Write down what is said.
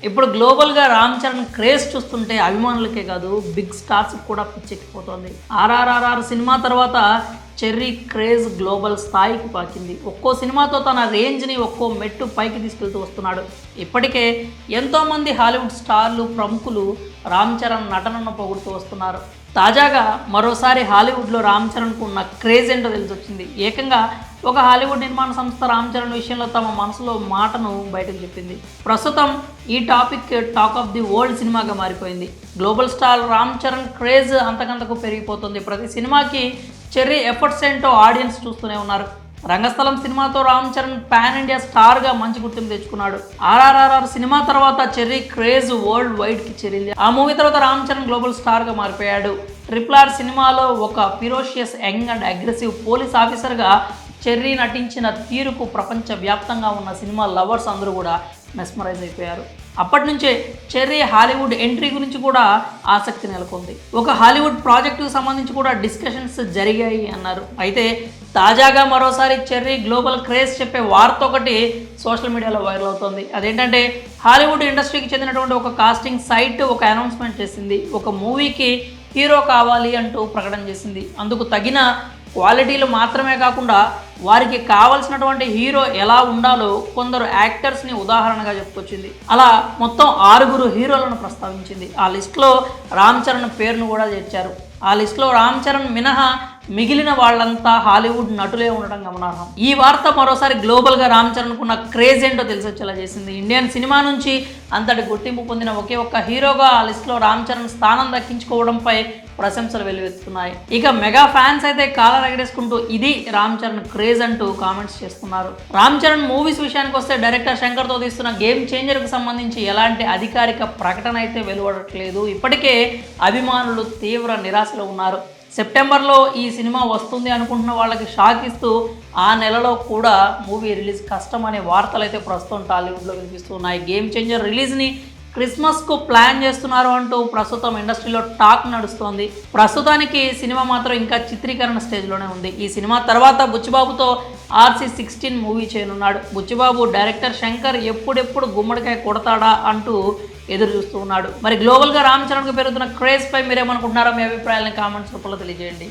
ఇప్పుడు గ్లోబల్గా రామ్ చరణ్ క్రేజ్ చూస్తుంటే అభిమానులకే కాదు బిగ్ స్టార్స్ కూడా పిచ్చెక్కిపోతోంది. ఆర్ఆర్ఆర్ఆర్ సినిమా తర్వాత చెర్రీ క్రేజ్ గ్లోబల్ స్థాయికి పాకింది. ఒక్కో సినిమాతో తన రేంజ్ని ఒక్కో మెట్టు పైకి తీసుకెళ్తూ వస్తున్నాడు. ఇప్పటికే ఎంతోమంది హాలీవుడ్ స్టార్లు ప్రముఖులు రామ్ చరణ్ నటనను పొగుడుతూ వస్తున్నారు. తాజాగా మరోసారి హాలీవుడ్లో రామ్ చరణ్కు ఉన్న క్రేజ్ ఏంటో తెలిసొచ్చింది. ఏకంగా ఒక హాలీవుడ్ నిర్మాణ సంస్థ రామ్ చరణ్ విషయంలో తమ మనసులో మాటను బయటకు చెప్పింది. ప్రస్తుతం ఈ topic talk of the world సినిమాగా మారిపోయింది. Global star Ram Charan craze అంతకంతకు పెరిగిపోతుంది. ప్రతి సినిమాకి చెర్రీ ఎఫర్ట్స్ ఏంటో ఆడియన్స్ చూస్తూనే ఉన్నారు. రంగస్థలం సినిమాతో రామ్ చరణ్ పాన్ ఇండియా స్టార్గా మంచి గుర్తింపు తెచ్చుకున్నాడు. ఆర్ఆర్ఆర్ఆర్ సినిమా తర్వాత చెర్రీ క్రేజ్ వరల్డ్ వైడ్కి చేరింది. ఆ మూవీ తర్వాత రామ్ చరణ్ గ్లోబల్ స్టార్గా మారిపోయాడు. RRR సినిమాలో ఒక ferocious young and aggressive police ఆఫీసర్గా చెర్రీ నటించిన తీరుకు ప్రపంచవ్యాప్తంగా ఉన్న సినిమా లవర్స్ అందరూ కూడా మెస్మరైజ్ అయిపోయారు. అప్పటి నుంచే చెర్రీ హాలీవుడ్ ఎంట్రీ గురించి కూడా ఆసక్తి నెలకొంది. ఒక హాలీవుడ్ ప్రాజెక్టుకు సంబంధించి కూడా డిస్కషన్స్ జరిగాయి అన్నారు. అయితే తాజాగా మరోసారి చెర్రీ గ్లోబల్ క్రేజ్ చెప్పే వార్త ఒకటి సోషల్ మీడియాలో వైరల్ అవుతోంది. అదేంటంటే హాలీవుడ్ ఇండస్ట్రీకి చెందినటువంటి ఒక కాస్టింగ్ సైట్ ఒక అనౌన్స్మెంట్ చేసింది. ఒక మూవీకి హీరో కావాలి అంటూ ప్రకటన చేసింది. అందుకు తగిన క్వాలిటీలు మాత్రమే కాకుండా వారికి కావలసినటువంటి హీరో ఎలా ఉండాలో కొందరు యాక్టర్స్ని ఉదాహరణగా చెప్పుకొచ్చింది. అలా మొత్తం 6 హీరోలను ప్రస్తావించింది. ఆ లిస్టులో రామ్ చరణ్ పేరును కూడా చేర్చారు. ఆ లిస్టులో రామ్ చరణ్ మినహా మిగిలిన వాళ్ళంతా హాలీవుడ్ నటులే ఉండడం గమనార్హం. ఈ వార్త మరోసారి గ్లోబల్గా రామ్ చరణ్కున్న క్రేజ్ ఏంటో తెలిసొచ్చేలా చేసింది. ఇండియన్ సినిమా నుంచి అంతటి గుర్తింపు పొందిన ఒకే ఒక్క హీరోగా ఆ లిస్టులో రామ్ చరణ్ స్థానం దక్కించుకోవడంపై ప్రశంసలు వెల్లువెత్తుతున్నాయి. ఇక మెగా ఫ్యాన్స్ అయితే కాలర్ ఎగరేసుకుంటూ ఇది రామ్ చరణ్ క్రేజ్ అంటూ కామెంట్స్ చేస్తున్నారు. రామ్ చరణ్ మూవీస్ విషయానికి వస్తే డైరెక్టర్ శంకర్తో తీస్తున్న గేమ్ చేంజర్కి సంబంధించి ఎలాంటి అధికారిక ప్రకటన అయితే వెలువడట్లేదు. ఇప్పటికే అభిమానులు తీవ్ర నిరాశలో ఉన్నారు. సెప్టెంబర్లో ఈ సినిమా వస్తుంది అనుకుంటున్న వాళ్ళకి షాక్ ఇస్తూ ఆ నెలలో కూడా మూవీ రిలీజ్ కష్టం అనే వార్తలు అయితే ప్రస్తుతం టాలీవుడ్లో వినిపిస్తున్నాయి. గేమ్ చేంజర్ రిలీజ్ని క్రిస్మస్కు ప్లాన్ చేస్తున్నారు అంటూ ప్రస్తుతం ఇండస్ట్రీలో టాక్ నడుస్తోంది. ప్రస్తుతానికి సినిమా మాత్రం ఇంకా చిత్రీకరణ స్టేజ్లోనే ఉంది. ఈ సినిమా తర్వాత బుచ్చిబాబుతో RC-16 మూవీ చేయనున్నాడు. బుచ్చిబాబు డైరెక్టర్ శంకర్ ఎప్పుడెప్పుడు గుమ్మడికాయ కొడతాడా అంటూ ఎదురు చూస్తూ ఉన్నాడు. మరి గ్లోబల్గా రామ్ చరణ్కు పెరుగుతున్న క్రేజ్ పై మీరేమనుకుంటున్నారో మీ అభిప్రాయాలను కామెంట్స్ రూపంలో తెలియజేయండి.